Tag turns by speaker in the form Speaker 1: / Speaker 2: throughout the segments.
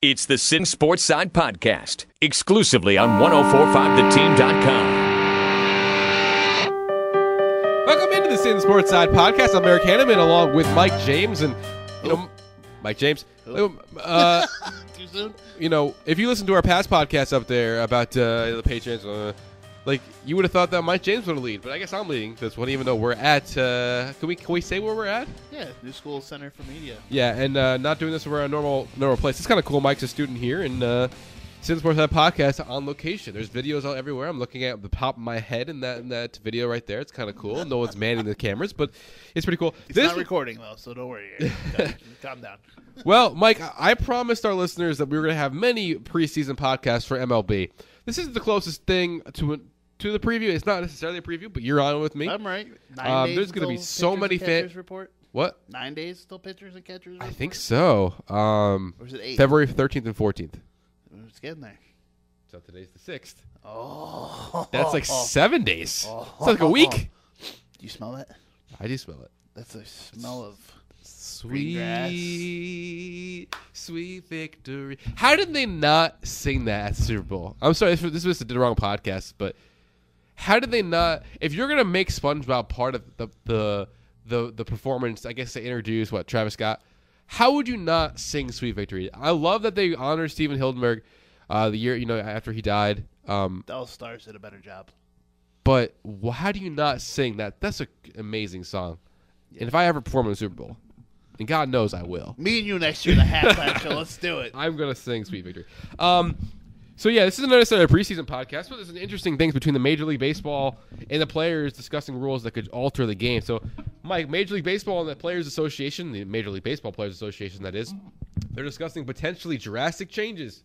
Speaker 1: It's the Sittin Sportside podcast, exclusively on 1045theteam.com.
Speaker 2: Welcome into the Sittin Sportside podcast. I'm Eric Hanneman along with Mike James. And, Mike James.
Speaker 3: Too soon?
Speaker 2: If you listen to our past podcasts up there about the Patriots, you would have thought that Mike James would lead, but I guess I'm leading this one, even though we're at. Can we say where we're at?
Speaker 3: Yeah, New School Center for Media.
Speaker 2: Yeah, and not doing this over a normal place. It's kind of cool. Mike's a student here, and Sittin Sportside podcast on location. There's videos out everywhere. I'm looking at the top of my head in that video right there. It's kind of cool. No one's manning the cameras, but it's pretty cool.
Speaker 3: It's not recording though, so don't worry. Calm down.
Speaker 2: Well, Mike, I promised our listeners that we were going to have many preseason podcasts for MLB. This is the closest thing to the preview. It's not necessarily a preview, but you're on with me.
Speaker 3: I'm right. 9 days
Speaker 2: there's going to be so many
Speaker 3: fans. Report.
Speaker 2: What?
Speaker 3: 9 days till pitchers and catchers report?
Speaker 2: I think so.
Speaker 3: Or is it 8?
Speaker 2: February 13th and 14th.
Speaker 3: It's getting there.
Speaker 2: So today's the 6th.
Speaker 3: Oh.
Speaker 2: That's like 7 days. It's like a week.
Speaker 3: Do you smell that?
Speaker 2: I do smell it.
Speaker 3: That's the smell of
Speaker 2: sweet victory. How did they not sing that at the Super Bowl? I'm sorry, this was the wrong podcast, but how did they not? If you're gonna make SpongeBob part of the performance, I guess they introduce Travis Scott. How would you not sing "Sweet Victory"? I love that they honor Steven Hildenberg, the year after he died.
Speaker 3: All Stars did a better job.
Speaker 2: But how do you not sing that? That's an amazing song. Yeah. And if I ever perform in the Super Bowl, and God knows I will.
Speaker 3: Me and you next year, the halftime show. Let's do it.
Speaker 2: I'm gonna sing "Sweet Victory." So yeah, this is another set of preseason podcast, but there's an interesting things between the Major League Baseball and the players discussing rules that could alter the game. So, Mike, Major League Baseball and the Players Association, the Major League Baseball Players Association, that is, they're discussing potentially drastic changes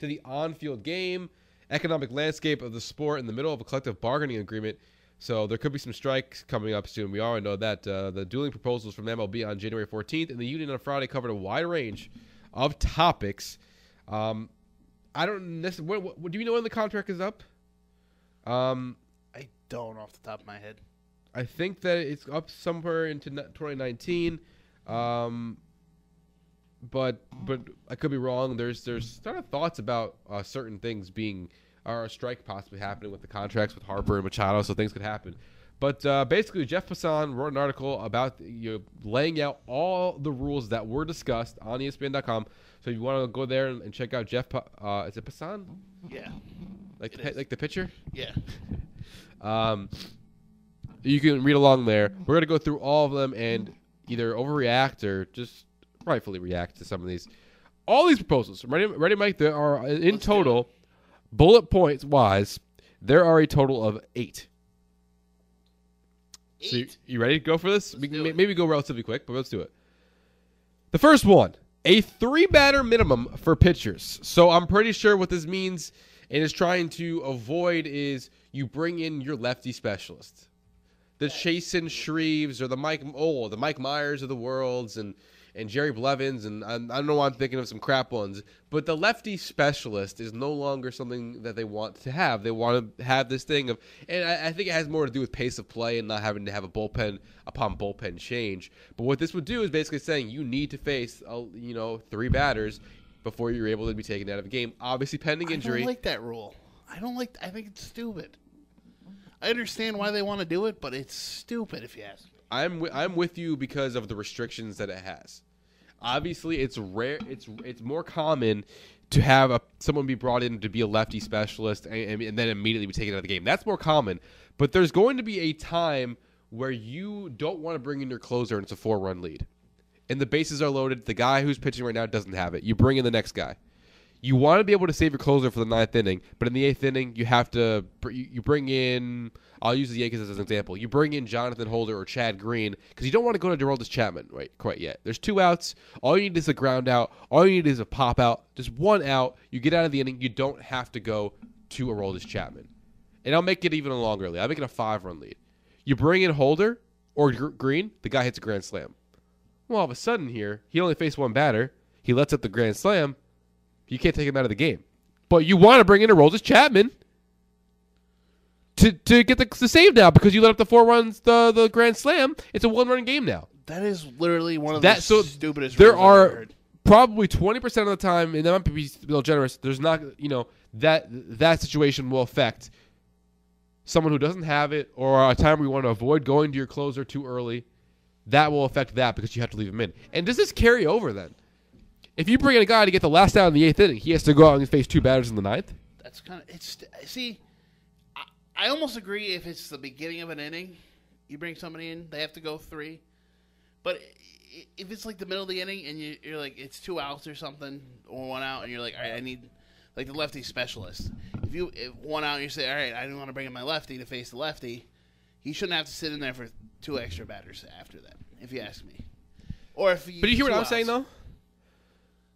Speaker 2: to the on-field game, economic landscape of the sport in the middle of a collective bargaining agreement. So there could be some strikes coming up soon. We already know that. The dueling proposals from the MLB on January 14th and the union on Friday covered a wide range of topics. I don't necessarily. What do you know when the contract is up?
Speaker 3: I don't off the top of my head.
Speaker 2: I think that it's up somewhere into 2019. But I could be wrong. There's sort of thoughts about certain things being or a strike possibly happening with the contracts with Harper and Machado, so things could happen. But basically, Jeff Passan wrote an article about laying out all the rules that were discussed on ESPN.com. So if you want to go there and check out Jeff, is it Passan?
Speaker 3: Yeah.
Speaker 2: Like the pitcher?
Speaker 3: Yeah.
Speaker 2: You can read along there. We're going to go through all of them and either overreact or just rightfully react to some of these. All these proposals. Ready, Mike? There are, in total, bullet points wise, there are a total of 8. So you ready to go for this? We can maybe go relatively quick, but let's do it. The first one, a 3-batter minimum for pitchers. So I'm pretty sure what this means and is trying to avoid is you bring in your lefty specialist. The Chasen Shreves or the Mike Myers of the worlds and Jerry Blevins, and I don't know why I'm thinking of some crap ones, but the lefty specialist is no longer something that they want to have. They want to have this thing of, and I think it has more to do with pace of play and not having to have a bullpen upon bullpen change. But what this would do is basically saying you need to face, 3 batters before you're able to be taken out of a game, obviously pending injury.
Speaker 3: I don't like that rule. I think it's stupid. I understand why they want to do it, but it's stupid if you ask me.
Speaker 2: I'm with you because of the restrictions that it has. Obviously, it's rare. It's more common to have someone be brought in to be a lefty specialist and then immediately be taken out of the game. That's more common. But there's going to be a time where you don't want to bring in your closer and it's a 4-run lead. And the bases are loaded. The guy who's pitching right now doesn't have it. You bring in the next guy. You want to be able to save your closer for the 9th inning, but in the 8th inning, you have to you bring in. I'll use the Yankees as an example. You bring in Jonathan Holder or Chad Green because you don't want to go to Aroldis Chapman quite yet. There's 2 outs. All you need is a ground out. All you need is a pop out. Just 1 out. You get out of the inning. You don't have to go to Aroldis Chapman. And I'll make it even a longer lead. I'll make it a 5-run lead. You bring in Holder or Green, the guy hits a grand slam. Well, all of a sudden here, he only faced 1 batter. He lets up the grand slam. You can't take him out of the game. But you want to bring in Aroldis Chapman to get the save now because you let up the 4 runs, the grand slam. It's a 1-run game now.
Speaker 3: That is literally one of the stupidest
Speaker 2: there
Speaker 3: rules I've ever
Speaker 2: are
Speaker 3: heard.
Speaker 2: probably 20% of the time, and that might be a little generous, there's not, that situation will affect someone who doesn't have it, or a time where you want to avoid going to your closer too early. That will affect that because you have to leave him in. And does this carry over then? If you bring in a guy to get the last out in the 8th inning, he has to go out and face 2 batters in the 9th?
Speaker 3: That's kind of I almost agree if it's the beginning of an inning, you bring somebody in, they have to go 3. But if it's like the middle of the inning and you're like, it's 2 outs or something, or 1 out, and you're like, all right, I need like the lefty specialist. If 1 out and you say, all right, I don't want to bring in my lefty to face the lefty, he shouldn't have to sit in there for 2 extra batters after that, if you ask me. Or if you,
Speaker 2: but do you hear what I'm
Speaker 3: outs.
Speaker 2: saying, though?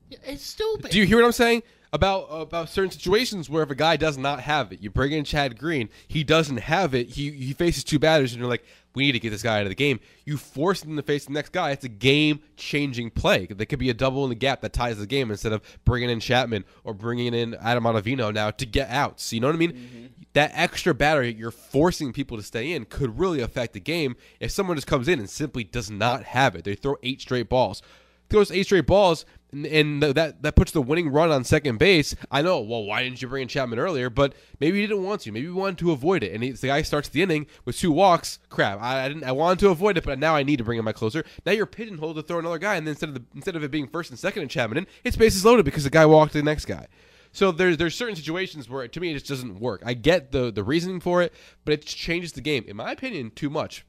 Speaker 3: Yeah, it's stupid.
Speaker 2: Do you hear what I'm saying? About certain situations where if a guy does not have it, you bring in Chad Green, he doesn't have it, he faces 2 batters, and you're like, we need to get this guy out of the game. You force him to face the next guy. It's a game-changing play. There could be a double in the gap that ties the game instead of bringing in Chapman or bringing in Adam Ottavino now to get outs. You know what I mean? Mm-hmm. That extra batter you're forcing people to stay in could really affect the game if someone just comes in and simply does not have it. They throw 8 straight balls. Throws 8 straight balls, and that puts the winning run on second base. I know, well, why didn't you bring in Chapman earlier? But maybe you didn't want to. Maybe you wanted to avoid it. And the guy starts the inning with 2 walks. Crap, I wanted to avoid it, but now I need to bring in my closer. Now you're pigeonholed to throw another guy, and then instead of it being first and second and Chapman in, it's bases loaded because the guy walked the next guy. So there's certain situations where, to me, it just doesn't work. I get the reasoning for it, but it changes the game. In my opinion, too much.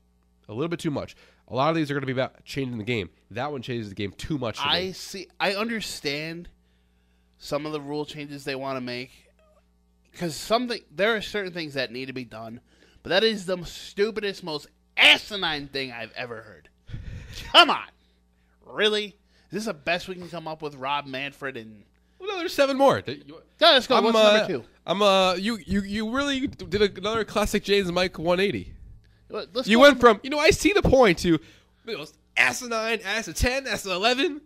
Speaker 2: A little bit too much. A lot of these are going to be about changing the game. That one changes the game too much.
Speaker 3: I understand some of the rule changes they want to make because there are certain things that need to be done, but that is the stupidest, most asinine thing I've ever heard. Come on, really? Is this the best we can come up with? Rob Manfred and
Speaker 2: well, no, there's 7 more.
Speaker 3: Let's go. What's number 2?
Speaker 2: You really did another classic James Mike 180.
Speaker 3: You
Speaker 2: went from, I see the point to asinine, that's a 10, that's an 11.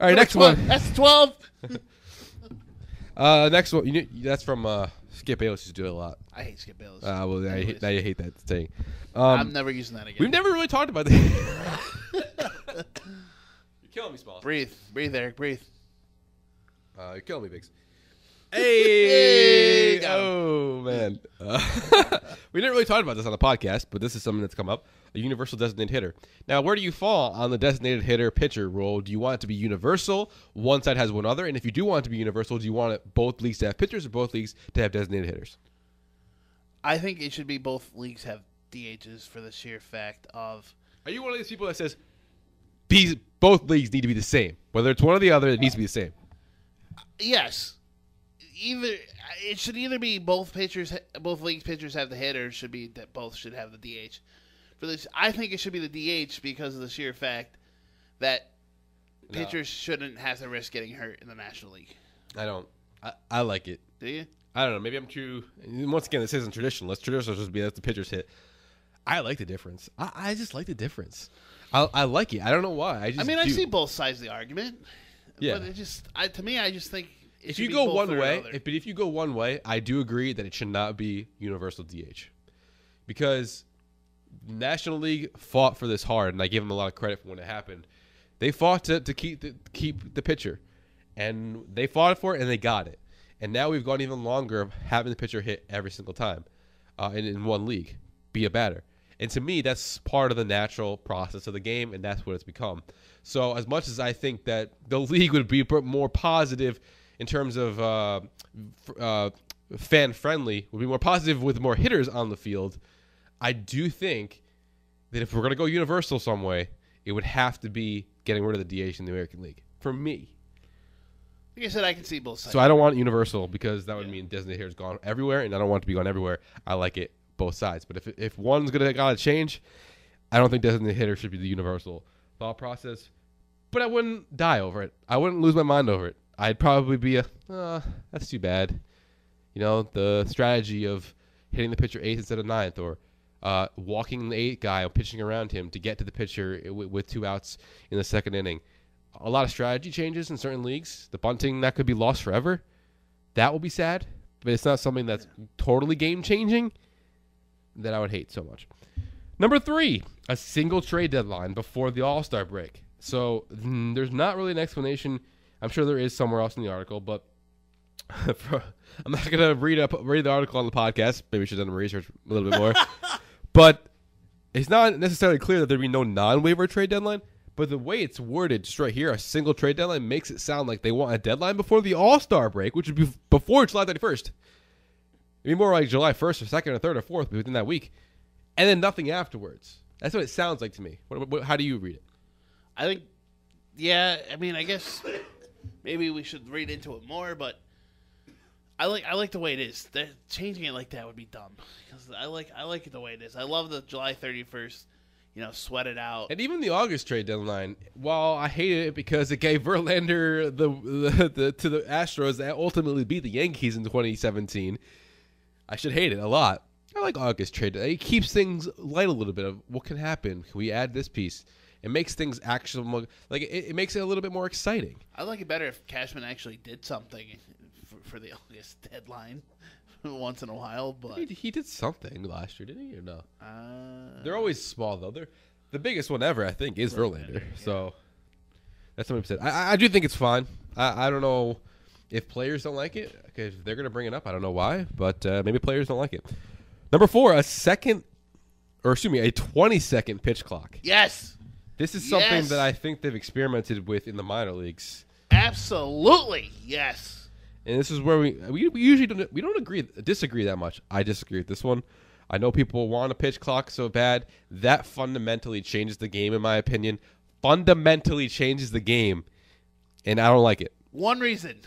Speaker 2: All right, next one.
Speaker 3: That's 12.
Speaker 2: Next one, that's from Skip Bayless. Used to do it a lot.
Speaker 3: I hate Skip Bayless.
Speaker 2: Well, now you hate that saying.
Speaker 3: I'm never using that again.
Speaker 2: We've never really talked about that. You're killing me, Smalls.
Speaker 3: Breathe, Eric, breathe.
Speaker 2: You're killing me, Biggs. Hey! Oh, man. We didn't really talk about this on the podcast, but this is something that's come up. A universal designated hitter. Now, where do you fall on the designated hitter pitcher role? Do you want it to be universal? One side has one other. And if you do want it to be universal, do you want both leagues to have pitchers or both leagues to have designated hitters?
Speaker 3: I think it should be both leagues have DHs for the sheer fact of...
Speaker 2: Are you one of these people that says both leagues need to be the same? Whether it's one or the other, it needs to be the same.
Speaker 3: Yes. It should either be both leagues pitchers have the hit, or it should be that both should have the DH. For this, I think it should be the DH because of the sheer fact that pitchers shouldn't have to risk getting hurt in the National League.
Speaker 2: I don't. I like it.
Speaker 3: Do you?
Speaker 2: I don't know. Maybe I'm too. Once again, this isn't traditional. Traditional just be that's the pitcher's hit. I like the difference. I just like the difference. I like it. I don't know why. I
Speaker 3: see both sides of the argument.
Speaker 2: Yeah.
Speaker 3: But to me, I just think.
Speaker 2: If you go one way, if you go one way, I do agree that it should not be universal DH, because the National League fought for this hard, and I give them a lot of credit for when it happened. They fought to keep the pitcher, and they fought for it, and they got it. And now we've gone even longer of having the pitcher hit every single time, in one league, be a batter. And to me, that's part of the natural process of the game, and that's what it's become. So as much as I think that the league would be more positive in terms of fan-friendly, would be more positive with more hitters on the field, I do think that if we're going to go universal some way, it would have to be getting rid of the DH in the American League. For me.
Speaker 3: Like I said, I can see both sides.
Speaker 2: So I don't want universal because that would mean designated hitter's gone everywhere, and I don't want it to be gone everywhere. I like it both sides. But if one's going to change, I don't think designated hitter should be the universal thought process. But I wouldn't die over it. I wouldn't lose my mind over it. I'd probably be that's too bad. The strategy of hitting the pitcher 8th instead of 9th, or walking the 8th guy or pitching around him to get to the pitcher with 2 outs in the second inning. A lot of strategy changes in certain leagues. The bunting, that could be lost forever. That will be sad, but it's not something that's totally game-changing that I would hate so much. Number 3, a single trade deadline before the All-Star break. So there's not really an explanation. I'm sure there is somewhere else in the article, but I'm not going to read the article on the podcast. Maybe we should have done research a little bit more. But it's not necessarily clear that there'd be no non-waiver trade deadline. But the way it's worded just right here, a single trade deadline, makes it sound like they want a deadline before the All-Star break, which would be before July 31st. It'd be more like July 1st or 2nd or 3rd or 4th within that week. And then nothing afterwards. That's what it sounds like to me. How do you read it?
Speaker 3: I think, yeah, I mean, I guess maybe we should read into it more, but I like the way it is. Changing it like that would be dumb. Because I like it the way it is. I love the July 31st, sweat it out.
Speaker 2: And even the August trade deadline, while I hated it because it gave Verlander to the Astros that ultimately beat the Yankees in 2017, I should hate it a lot. I like August trade. It keeps things light a little bit of what can happen. Can we add this piece? It makes things actually like it makes it a little bit more exciting.
Speaker 3: I like it better if Cashman actually did something for the August deadline once in a while. But
Speaker 2: he did something last year, didn't he? Or no? They're always small though. The biggest one ever, I think, is Verlander. Yeah. So that's what I'm saying. I do think it's fine. I don't know if players don't like it. Okay, if they're going to bring it up, I don't know why, but maybe players don't like it. Number 4, a 20-second pitch clock.
Speaker 3: Yes.
Speaker 2: This is something that I think they've experimented with in the minor leagues.
Speaker 3: Absolutely, yes.
Speaker 2: And this is where we usually don't disagree that much. I disagree with this one. I know people want a pitch clock so bad. That fundamentally changes the game, in my opinion. Fundamentally changes the game, and I don't like it.
Speaker 3: One reason,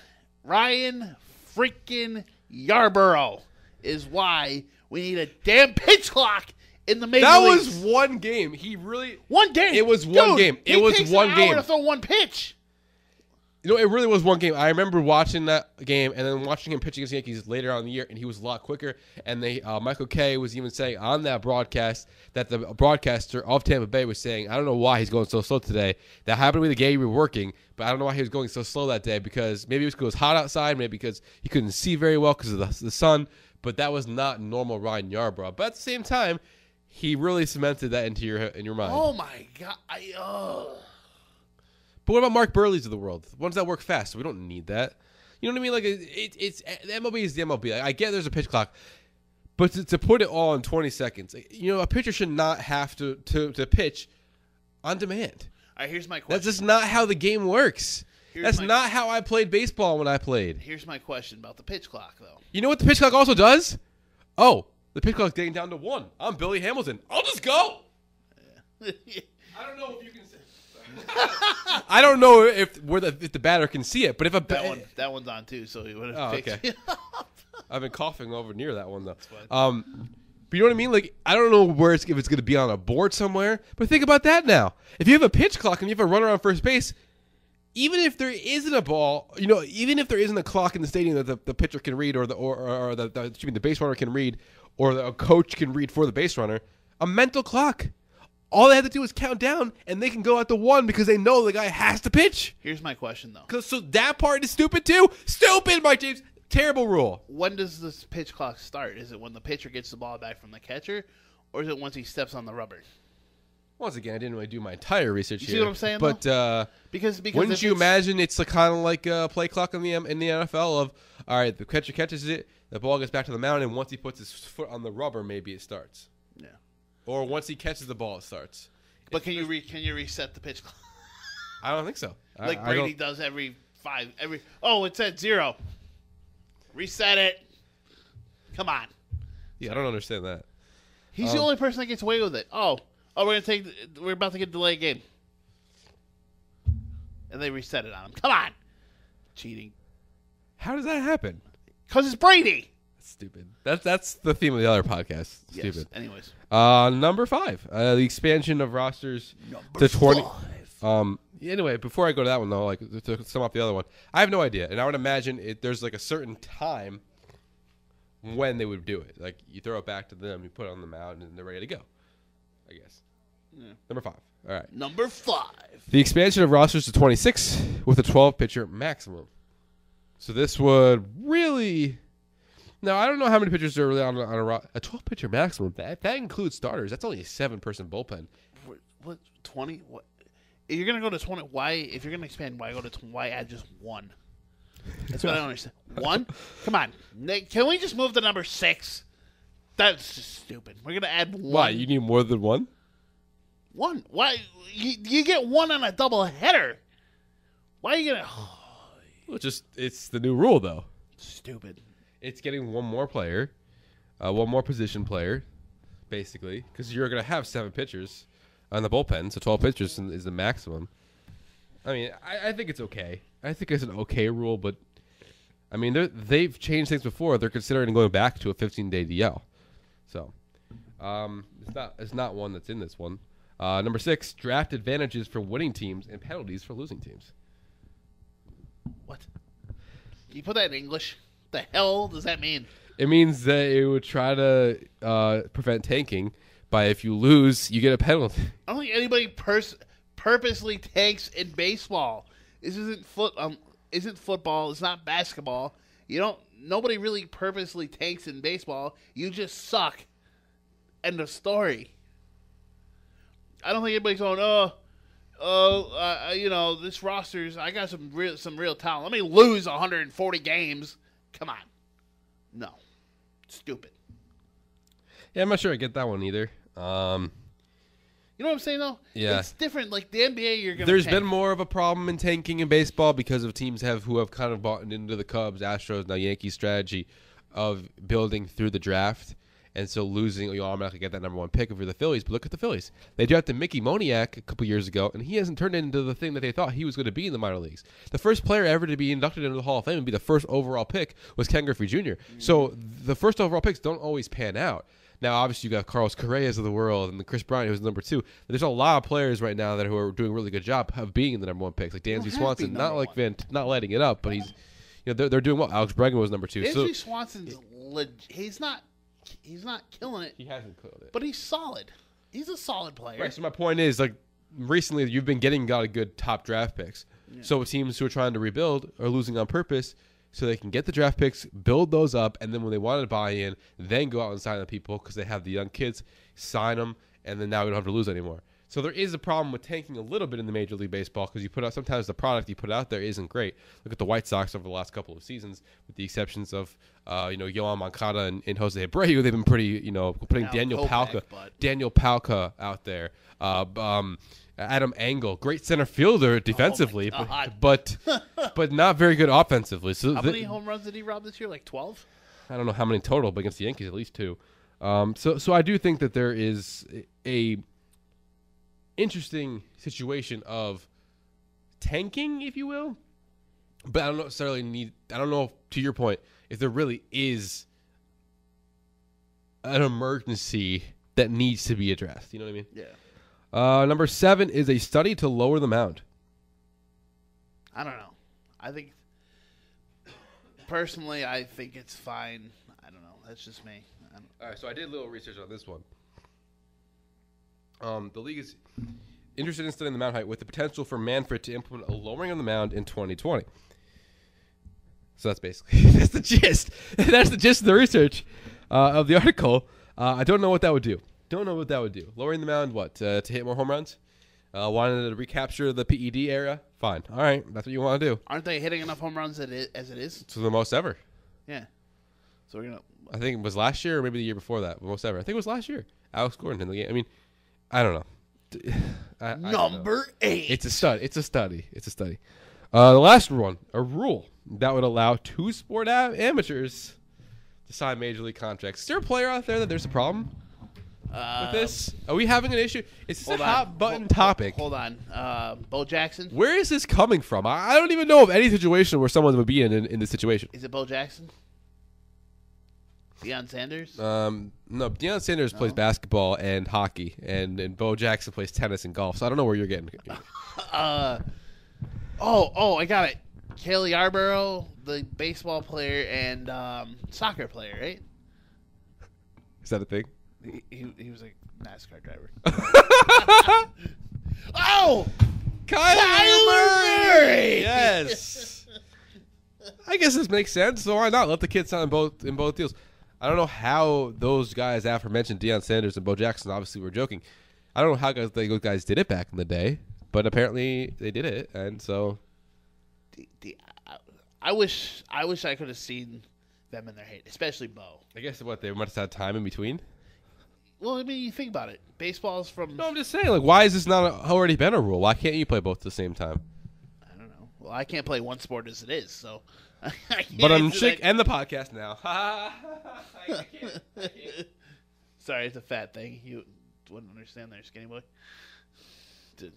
Speaker 3: Ryan freaking Yarborough is why we need a damn pitch clock in the major leagues.
Speaker 2: That was one game.
Speaker 3: One game.
Speaker 2: It was one game. It was one game.
Speaker 3: It takes an hour to throw one pitch.
Speaker 2: It really was one game. I remember watching that game and then watching him pitch against the Yankees later on in the year, and he was a lot quicker. And Michael Kay was even saying on that broadcast that the broadcaster of Tampa Bay was saying, I don't know why he's going so slow today. That happened to be the game we were working, but I don't know why he was going so slow that day, because maybe it was because it was hot outside, maybe because he couldn't see very well because of the sun, but that was not normal Ryan Yarbrough. But at the same time, he really cemented that in your mind.
Speaker 3: Oh, my God.
Speaker 2: But what about Mark Burleys of the world? The ones that work fast, so we don't need that. You know what I mean? Like it's the MLB is the MLB. Like, I get there's a pitch clock, but to put it all in 20 seconds, a pitcher should not have to pitch on demand.
Speaker 3: All right, here's my question.
Speaker 2: That's just not how the game works. That's not how I played baseball when I played.
Speaker 3: Here's my question about the pitch clock, though.
Speaker 2: You know what the pitch clock also does? Oh, the pitch clock's getting down to 1. I'm Billy Hamilton. I'll just go. Yeah. I don't know if you can say. I don't know if the batter can see it, but if
Speaker 3: that one's on too, so he would have picked it up.
Speaker 2: I've been coughing over near that one though. But you know what I mean? Like, I don't know if it's going to be on a board somewhere, but think about that now. If you have a pitch clock and you have a runner on first base, even if there isn't a ball, even if there isn't a clock in the stadium that the pitcher can read, or the base runner can read, or the coach can read for the base runner, a mental clock. All they have to do is count down, and they can go at the 1 because they know the guy has to pitch.
Speaker 3: Here's my question, though.
Speaker 2: So that part is stupid, too? Stupid, Mike James. Terrible rule.
Speaker 3: When does this pitch clock start? Is it when the pitcher gets the ball back from the catcher, or is it once he steps on the rubber?
Speaker 2: Once again, I didn't really do my entire research here.
Speaker 3: You see what I'm saying,
Speaker 2: but,
Speaker 3: though? Because
Speaker 2: wouldn't you imagine it's kind of like a play clock in the NFL of, all right, the catcher catches it, the ball gets back to the mound, and once he puts his foot on the rubber, maybe it starts.
Speaker 3: Yeah.
Speaker 2: Or once he catches the ball, it starts.
Speaker 3: But can you reset the pitch clock?
Speaker 2: I don't think so.
Speaker 3: Like Brady does every. Oh, it's at 0. Reset it. Come on.
Speaker 2: Yeah, I don't understand that.
Speaker 3: He's the only person that gets away with it. Oh, we're about to get a delay game, and they reset it on him. Come on, cheating.
Speaker 2: How does that happen?
Speaker 3: Because it's Brady.
Speaker 2: Stupid. That's the theme of the other podcast. Stupid.
Speaker 3: Yes, anyways.
Speaker 2: Number 5, the expansion of rosters to 20. Anyway, before I go to that one though, like to sum up the other one, I have no idea, and I would imagine there's like a certain time when they would do it. Like you throw it back to them, you put it on the mound, and they're ready to go. I guess. Yeah. Number 5. All right.
Speaker 3: Number 5.
Speaker 2: The expansion of rosters to 26 with a 12-pitcher maximum. So this would really. Now, I don't know how many pitchers are really on a 12-pitcher maximum. That includes starters. That's only a 7-person bullpen.
Speaker 3: What 20? What? If you're gonna go to 20, why? If you're gonna expand, why go to why add just 1? That's what I don't understand. 1? Come on, can we just move to number 6? That's just stupid. We're gonna add 1.
Speaker 2: Why? You need more than 1?
Speaker 3: 1? Why? You get 1 on a double header. Why are you gonna?
Speaker 2: Well, it's the new rule though.
Speaker 3: Stupid.
Speaker 2: It's getting 1 more player, 1 more position player, basically, because you're gonna have 7 pitchers on the bullpen, so 12 pitchers is the maximum. I mean, I think it's okay. I think it's an okay rule, but I mean, they've changed things before. They're considering going back to a 15-day DL. So it's not one that's in this one. Number 6, draft advantages for winning teams and penalties for losing teams.
Speaker 3: What? Can you put that in English? The hell does that mean?
Speaker 2: It means that it would try to prevent tanking by if you lose, you get a penalty.
Speaker 3: I don't think anybody purposely tanks in baseball. This isn't football. It's not basketball. Nobody really purposely tanks in baseball. You just suck. End of story. I don't think anybody's going, this roster's, I got some real talent. Let me lose 140 games. Come on. No. Stupid.
Speaker 2: Yeah, I'm not sure I get that one either.
Speaker 3: You know what I'm saying, though?
Speaker 2: Yeah.
Speaker 3: It's different. Like, the NBA, you're going to
Speaker 2: There's been more of a problem in tanking in baseball because of teams who have kind of bought into the Cubs, Astros, now Yankees strategy of building through the draft. And so losing, you automatically get that number 1 pick if you're the Phillies. But look at the Phillies. They drafted Mickey Moniak a couple years ago, and he hasn't turned into the thing that they thought he was going to be in the minor leagues. The first player ever to be inducted into the Hall of Fame and be the first overall pick was Ken Griffey Jr. Mm-hmm. So the first overall picks don't always pan out. Now, obviously, you got Carlos Correas of the world and Chris Bryant, who's number 2. But there's a lot of players right now who are doing a really good job of being the number 1 picks, like Dansby Swanson. Not letting it up, but he's, they're doing well. Alex Bregman was number 2.
Speaker 3: Dansby Swanson's he's not killing it.
Speaker 2: He hasn't killed it,
Speaker 3: but he's solid. He's a solid player.
Speaker 2: Right. So my point is, like, recently you've been getting a lot of good top draft picks. Yeah. So teams who are trying to rebuild are losing on purpose, so they can get the draft picks, build those up, and then when they want to buy in, then go out and sign the people because they have the young kids, sign them, and then now we don't have to lose anymore. So there is a problem with tanking a little bit in the Major League Baseball because you put out sometimes the product you put out there isn't great. Look at the White Sox over the last couple of seasons, with the exceptions of Yoan Moncada and Jose Abreu. They've been pretty putting Daniel Palka out there. Adam Engel, great center fielder defensively, but not very good offensively. So
Speaker 3: how many home runs did he rob this year? Like 12?
Speaker 2: I don't know how many total, but against the Yankees at least 2. So I do think that there is a interesting situation of tanking, if you will, but I don't know, to your point, if there really is an emergency that needs to be addressed. You know what I mean?
Speaker 3: Yeah.
Speaker 2: Number 7 is a study to lower the mound.
Speaker 3: I don't know. I think, personally, I think it's fine. I don't know. That's just me.
Speaker 2: All right, so I did a little research on this one. The league is interested in studying the mound height with the potential for Manfred to implement a lowering of the mound in 2020. So that's basically that's the gist. That's the gist of the research of the article. I don't know what that would do. Lowering the mound, to hit more home runs? Wanted to recapture the PED era? Fine. All right, that's what you want to do.
Speaker 3: Aren't they hitting enough home runs as it is?
Speaker 2: To the most ever.
Speaker 3: Yeah. So we're gonna.
Speaker 2: I think it was last year or maybe the year before that. Most ever. I think it was last year. Alex Gordon in the game. I mean, I don't know.
Speaker 3: Number 8.
Speaker 2: It's a study. The last one, a rule that would allow 2 sport amateurs to sign major league contracts. Is there a player out there that there's a problem with this? Are we having an issue? Is this a hot button topic?
Speaker 3: Hold on. Bo Jackson?
Speaker 2: Where is this coming from? I don't even know of any situation where someone would be in this situation.
Speaker 3: Is it Bo Jackson? Deion Sanders?
Speaker 2: No, Deion Sanders plays basketball and hockey, and Bo Jackson plays tennis and golf. So I don't know where you're getting.
Speaker 3: I got it. Kelly Yarborough, the baseball player and soccer player, right?
Speaker 2: Is that a thing?
Speaker 3: He was a NASCAR driver.
Speaker 2: Kyler Murray! Yes. I guess this makes sense. So why not let the kids sign in both deals? I don't know how those guys aforementioned, Deion Sanders and Bo Jackson, obviously we're joking. I don't know how those guys did it back in the day. But apparently they did it, and so
Speaker 3: I wish I could have seen them in their heyday, especially Bo.
Speaker 2: I guess they must have had time in between.
Speaker 3: Well, I mean, you think about it. Baseball's from.
Speaker 2: No, I'm just saying, like, why is this not already been a rule? Why can't you play both at the same time?
Speaker 3: I don't know. Well, I can't play one sport as it is, so.
Speaker 2: But I'm sick. End the podcast now. I can't.
Speaker 3: Sorry, it's a fat thing. You wouldn't understand there, skinny boy.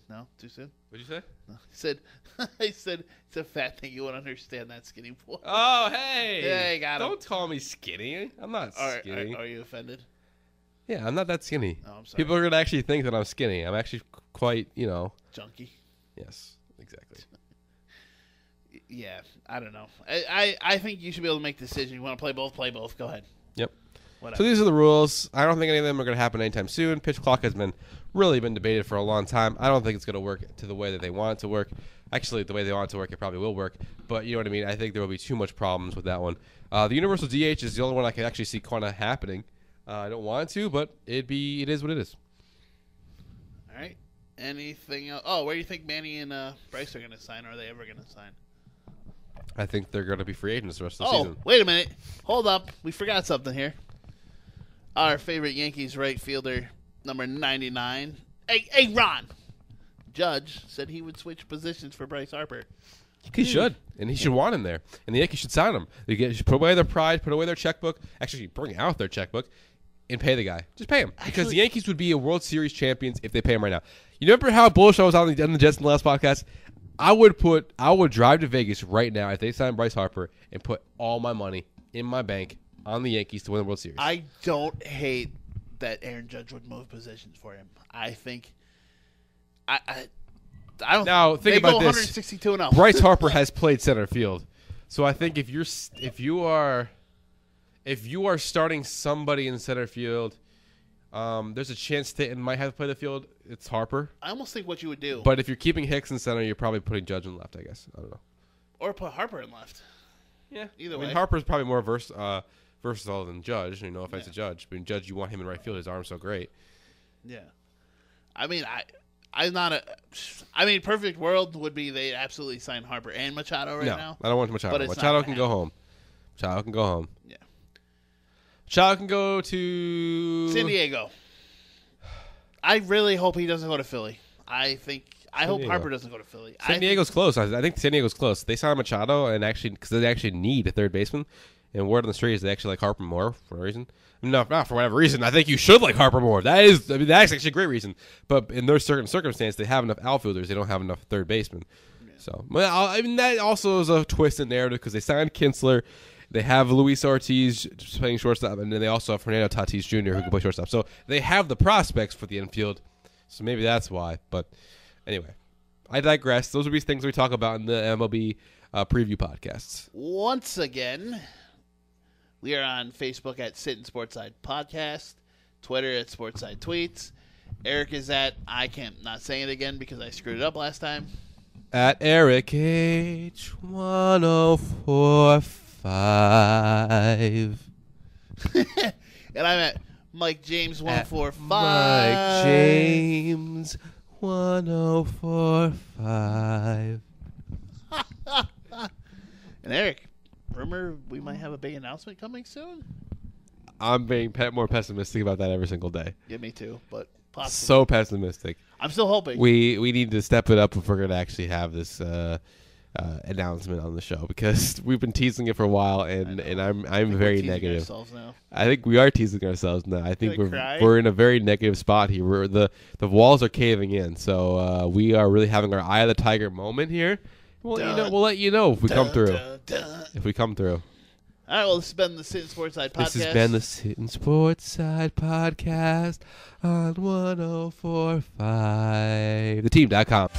Speaker 3: No, too soon.
Speaker 2: What'd you say?
Speaker 3: No, I said it's a fat thing. You wouldn't understand that, skinny boy.
Speaker 2: Oh, hey!
Speaker 3: Yeah, got him.
Speaker 2: Don't call me skinny. I'm not skinny.
Speaker 3: Are you offended?
Speaker 2: Yeah, I'm not that skinny.
Speaker 3: Oh, I'm sorry.
Speaker 2: People are gonna actually think that I'm skinny. I'm actually quite,
Speaker 3: junky.
Speaker 2: Yes, exactly.
Speaker 3: Yeah, I don't know. I think you should be able to make the decision. You want to play both? Play both. Go ahead.
Speaker 2: Yep.
Speaker 3: Whatever.
Speaker 2: So these are the rules. I don't think any of them are going to happen anytime soon. Pitch clock has really been debated for a long time. I don't think it's going to work to the way that they want it to work. Actually, the way they want it to work, it probably will work. But you know what I mean? I think there will be too much problems with that one. The universal DH is the only one I can actually see kind of happening. I don't want it to, but it is what it is.
Speaker 3: All right. Anything else? Oh, where do you think Manny and Bryce are going to sign? Or are they ever going to sign?
Speaker 2: I think they're going to be free agents the rest of the season.
Speaker 3: Wait a minute. Hold up. We forgot something here. Our favorite Yankees right fielder, number 99. Hey, Ron. Judge said he would switch positions for Bryce Harper.
Speaker 2: He should, and he should want him there. And the Yankees should sign him. They should put away their pride, put away their checkbook. Actually, bring out their checkbook and pay the guy. Just pay him. Because the Yankees would be a World Series champions if they pay him right now. You remember how bullish I was on the Jets in the last podcast? I would drive to Vegas right now if they signed Bryce Harper and put all my money in my bank on the Yankees to win the World Series.
Speaker 3: I don't hate that Aaron Judge would move positions for him. I think I don't.
Speaker 2: Now think about this.
Speaker 3: 162-0.
Speaker 2: Bryce Harper has played center field, so I think if you are starting somebody in center field, there's a chance Sittin might have to play the field. It's Harper.
Speaker 3: I almost think what you would do.
Speaker 2: But if you're keeping Hicks in center, you're probably putting Judge in left. I guess I don't know.
Speaker 3: Or put Harper in left.
Speaker 2: Yeah,
Speaker 3: either way.
Speaker 2: Harper's probably more versatile than Judge. No offense to Judge, but Judge, you want him in right field. His arm's so great.
Speaker 3: Yeah, I mean, I'm not a. I mean, perfect world would be they absolutely sign Harper and Machado now.
Speaker 2: I don't want Machado.
Speaker 3: But
Speaker 2: Machado can go home. Machado can go home.
Speaker 3: Yeah.
Speaker 2: Machado can go to
Speaker 3: San Diego. I really hope he doesn't go to Philly. I hope Harper doesn't go to Philly.
Speaker 2: San Diego's close. I think San Diego's close. They signed Machado, and because they actually need a third baseman. And word on the street is they actually like Harper more for a reason. No, not for whatever reason. I think you should like Harper more. That's actually a great reason. But in those certain circumstances, they have enough outfielders. They don't have enough third basemen. Yeah. So, that also is a twist in narrative because they signed Kinsler. They have Luis Ortiz playing shortstop, and then they also have Fernando Tatis Jr. who can play shortstop. So they have the prospects for the infield. So maybe that's why. But anyway, I digress. Those would be things we talk about in the MLB preview podcasts.
Speaker 3: Once again, we are on Facebook at Sittin Sportside Podcast, Twitter at Sportside Tweets. Eric is at, I can't not saying it again because I screwed it up last time.
Speaker 2: At Eric H1045. And
Speaker 3: I'm at Mike James 145.
Speaker 2: Mike James 1045.
Speaker 3: And Eric, rumor we might have a big announcement coming soon?
Speaker 2: I'm being more pessimistic about that every single day.
Speaker 3: Yeah, me too, but possibly.
Speaker 2: So pessimistic.
Speaker 3: I'm still hoping.
Speaker 2: We need to step it up if we're going to actually have this announcement on the show because we've been teasing it for a while, and I'm very negative.
Speaker 3: Now.
Speaker 2: I think we are teasing ourselves now. I think we're in a very negative spot here. The walls are caving in, so we are really having our eye of the tiger moment here. Well, we'll let you know if we come through. If we come through.
Speaker 3: All right, well, this has been the Sittin Sportside Podcast.
Speaker 2: This has been the Sittin Sportside Podcast on 104.5 theteam.com.